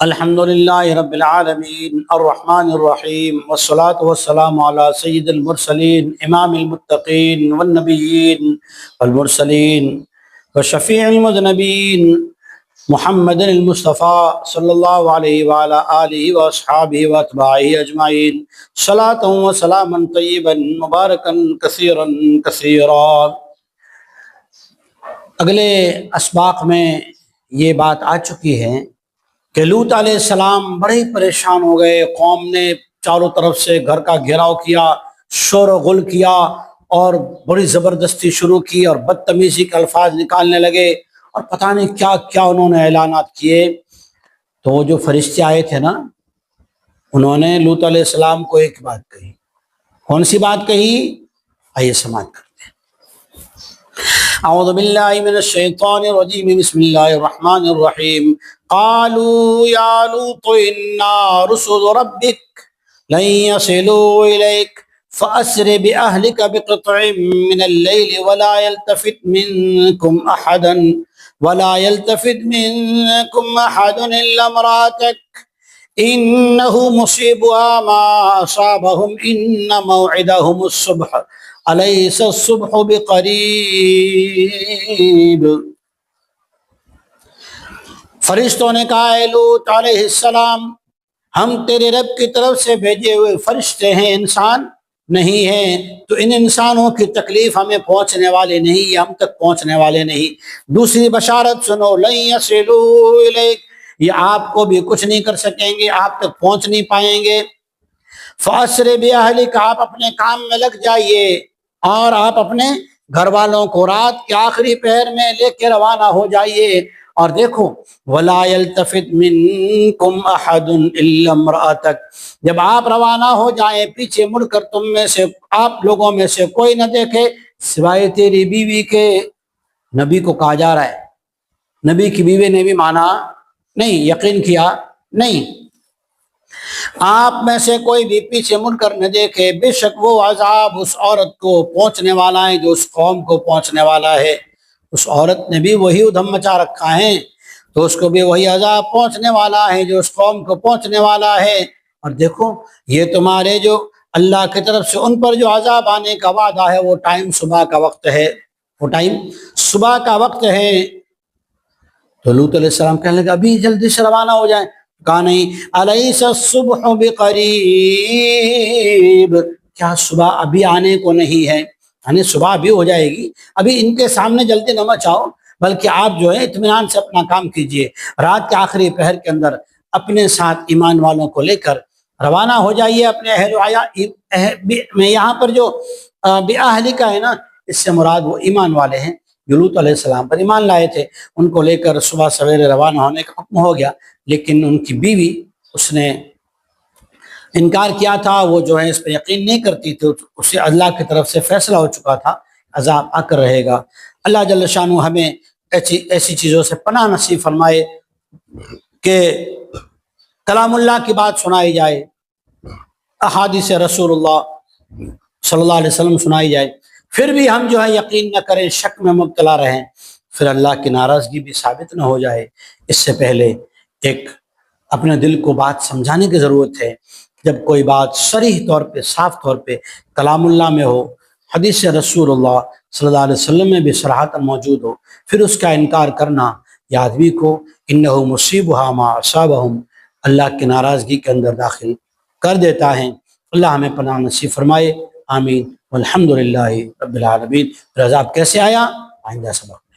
الحمد للہ رب العالمین الرحمن الرحیم والصلاة والسلام علی سید المرسلین امام المتقین والنبیین والمرسلین وشفیع المذنبین محمد المصطفیٰ صلی اللہ علیہ وعلی آلہ واصحابہ واتباعہ اجمعین صلاۃ و سلاما طیبا مبارکا کثیرا کثیرا۔ اگلے اسباق میں یہ بات آ چکی ہے کہ لوط علیہ السلام بڑے ہی پریشان ہو گئے۔ قوم نے چاروں طرف سے گھر کا گھیراؤ کیا، شور و غل کیا اور بڑی زبردستی شروع کی اور بدتمیزی کے الفاظ نکالنے لگے اور پتہ نہیں کیا کیا انہوں نے اعلانات کیے۔ تو وہ جو فرشتے آئے تھے نا، انہوں نے لوط علیہ السلام کو ایک بات کہی۔ کون سی بات کہی؟ آئیے سماعت کرتے ہیں۔ اعوذ باللہ من الشیطان الرجیم، بسم اللہ الرحمن الرحیم۔ قالوا یا لوط انا رسل ربک لن يصلوا الیک فأسر بأہلک بقطع من اللیل ولا يلتفت منکم احد الا امرأتک انہ مصیبها ما اصابهم ان موعدهم الصبح الیس الصبح بقریب۔ فرشتوں نے کہا، اے لوط علیہ السلام، ہم تیرے رب کی طرف سے بھیجے ہوئے فرشتے ہیں، انسان نہیں ہیں، تو ان انسانوں کی تکلیف ہمیں پہنچنے والے نہیں، یہ ہم تک پہنچنے والے نہیں۔ دوسری بشارت سنو، لن یصلوا الیک، یہ آپ کو بھی کچھ نہیں کر سکیں گے، آپ تک پہنچ نہیں پائیں گے۔ فاسر باہلک، آپ اپنے کام میں لگ جائیے اور آپ اپنے گھر والوں کو رات کے آخری پہر میں لے کے روانہ ہو جائیے۔ اور دیکھو، وَلَا يَلْتَفِتْ مِنْكُمْ أَحَدٌ إِلَّا امْرَأَتَكَ، جب آپ روانہ ہو جائیں پیچھے مڑ کر تم میں سے، آپ لوگوں میں سے کوئی نہ دیکھے سوائے تیری بیوی کے۔ نبی کو کہا جا رہا ہے، نبی کی بیوی نے بھی مانا نہیں، یقین کیا نہیں۔ آپ میں سے کوئی بھی پیچھے مڑ کر نہ دیکھے، بے شک وہ عذاب اس عورت کو پہنچنے والا ہے جو اس قوم کو پہنچنے والا ہے۔ اس عورت نے بھی وہی ادھم مچا رکھا ہے تو اس کو بھی وہی عذاب پہنچنے والا ہے جو اس قوم کو پہنچنے والا ہے۔ اور دیکھو، یہ تمہارے جو اللہ کی طرف سے ان پر جو عذاب آنے کا وعدہ ہے وہ ٹائم صبح کا وقت ہے، وہ ٹائم صبح کا وقت ہے۔ تو لوط علیہ السلام کہنے لگا، ابھی جلدی سے روانہ ہو جائیں۔ کہا نہیں، الیس الصبح بقریب، کیا صبح ابھی آنے کو نہیں ہے؟ یعنی صبح بھی ہو جائے گی، ابھی ان کے سامنے جلدی نہ مچاؤ، بلکہ آپ جو ہے اطمینان سے اپنا کام کیجئے۔ رات کے آخری پہر کے اندر اپنے ساتھ ایمان والوں کو لے کر روانہ ہو جائیے اپنے اہل و عیال میں۔ یہاں پر جو بِأَہْلِکَ کا ہے نا، اس سے مراد وہ ایمان والے ہیں جو لوط علیہ السلام پر ایمان لائے تھے، ان کو لے کر صبح سویرے روانہ ہونے کا حکم ہو گیا۔ لیکن ان کی بیوی، اس نے انکار کیا تھا، وہ جو ہے اس پہ یقین نہیں کرتی تھی، اسے اللہ کی طرف سے فیصلہ ہو چکا تھا، عذاب آ کر رہے گا۔ اللہ جل شانہ ہمیں ایسی چیزوں سے پناہ نصیب فرمائے کہ کلام اللہ کی بات سنائی جائے، احادیث رسول اللہ صلی اللہ علیہ وسلم سنائی جائے، پھر بھی ہم جو ہے یقین نہ کریں، شک میں مبتلا رہیں، پھر اللہ کی ناراضگی بھی ثابت نہ ہو جائے۔ اس سے پہلے ایک اپنے دل کو بات سمجھانے کی ضرورت ہے۔ جب کوئی بات صریح طور پہ، صاف طور پہ کلام اللہ میں ہو، حدیث رسول اللہ صلی اللہ علیہ وسلم میں بھی صراحتاً موجود ہو، پھر اس کا انکار کرنا یہ آدمی کو انہ مصیبها ما اصابهم، اللہ کی ناراضگی کے اندر داخل کر دیتا ہے۔ اللہ ہمیں پناہ نصیب فرمائے، آمین، والحمد للہ رب العالمین۔ عذاب کیسے آیا؟ آئندہ سبق